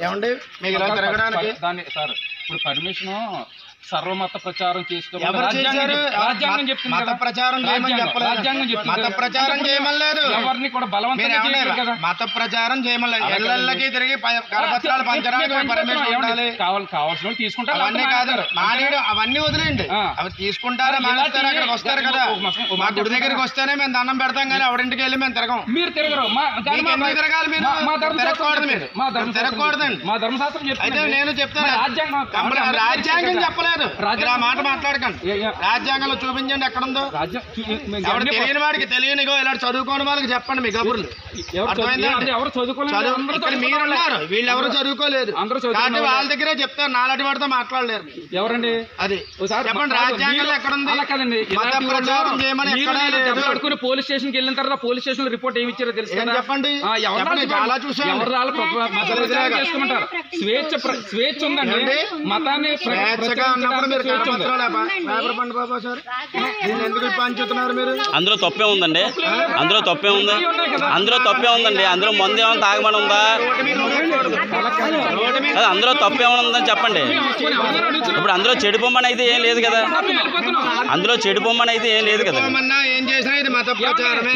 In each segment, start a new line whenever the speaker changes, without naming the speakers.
ఏమండి మీకు ఇలా తిరగడానికి
దాన్ని సార్ ఇప్పుడు పర్మిషన్ సర్వమత ప్రచారం చేసుకోవాలి.
రాజ్యాంగం చెప్తుంది. మత ప్రచారం చేయమని చెప్పలేదు.
రాజ్యాంగం చెప్తుంది.
మత ప్రచారం చేయమలేదు.
ఎవరిని కూడా బలవంతంగా చేయలేదు కదా.
మత ప్రచారం చేయమలేదు. ఇళ్ళకి తిరిగి కరపత్రాలు పంచడానికి పర్మిషన్ ఉండాలి.
కావాల్సిన తీసుకుంటారు.
అవన్నీ కాదు మానేడు, అవన్నీ వదిలేండి. అవి తీసుకుంటారా మానేస్తారు. అక్కడికి వస్తారు కదా, మా గుడి దగ్గరికి వస్తేనే మేము దండం పెడతాం కానీ ఎవరింటికి వెళ్ళి మేము తిరగం.
మీరు తిరగరు.
తిరగాలి మీరు, తిరగకూడదు. మీరు తిరగకూడదండి.
మా ధర్మశాస్త్రం
అయితే నేను చెప్తాను, రాజ్యాంగం చెప్పలేదు. మీరు ఆ మాట మాట్లాడకండి. రాజ్యాంగంలో చూపించండి ఎక్కడుందో. ఎవరు తెలియని వాడికి తెలియనిగో ఇలా చదువుకోని వాళ్ళకి చెప్పండి మీ కబుర్లు. మీరు ఉన్నారు, వీళ్ళు ఎవరు చదువుకోలేదు. కాబట్టి వాళ్ళ దగ్గరే చెప్తారు, నాలాంటి వాడితో మాట్లాడలేరు.
ఎవరండి
అది చెప్పండి. రాజ్యాంగంలో ఎక్కడుంది మత ప్రచారం చేయమని?
పట్టుకుని పోలీస్ స్టేషన్ కి వెళ్ళిన తర్వాత పోలీస్ స్టేషన్ రిపోర్ట్ ఏమి ఇచ్చారో తెలుసు
చెప్పండి. చాలా చూసాను.
స్వేచ్ఛ ఉందండి. మతాన్ని
అందులో తప్పే ఉందండి. అందులో తప్పే ఉంది. అందులో తప్పే ఉందండి. అందులో మందు ఏమైనా తాగమని ఉందా? అందులో తప్పేమైనా ఉందని చెప్పండి. ఇప్పుడు అందులో చెడు బొమ్మని అయితే ఏం లేదు కదా. అందులో చెడు బొమ్మని అయితే ఏం లేదు కదా.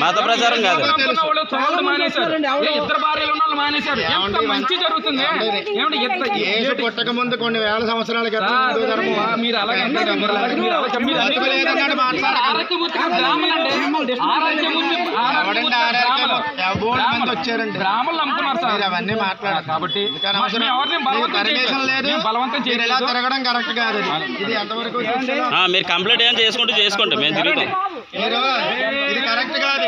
మత ప్రచారం కాదు.
పుట్టక ముందు కొన్ని వేల సంవత్సరాల క్రితం మీరు వచ్చారండి. అవన్నీ మాట్లాడారు కాబట్టి పర్మిషన్ లేదు. ఇలా తిరగడం కరెక్ట్ కాదు. ఇది ఎంతవరకు
మీరు కంప్లైంట్ ఏం చేసుకోండి మేము తిరుగుతాం.
ఇది కరెక్ట్ కాదు.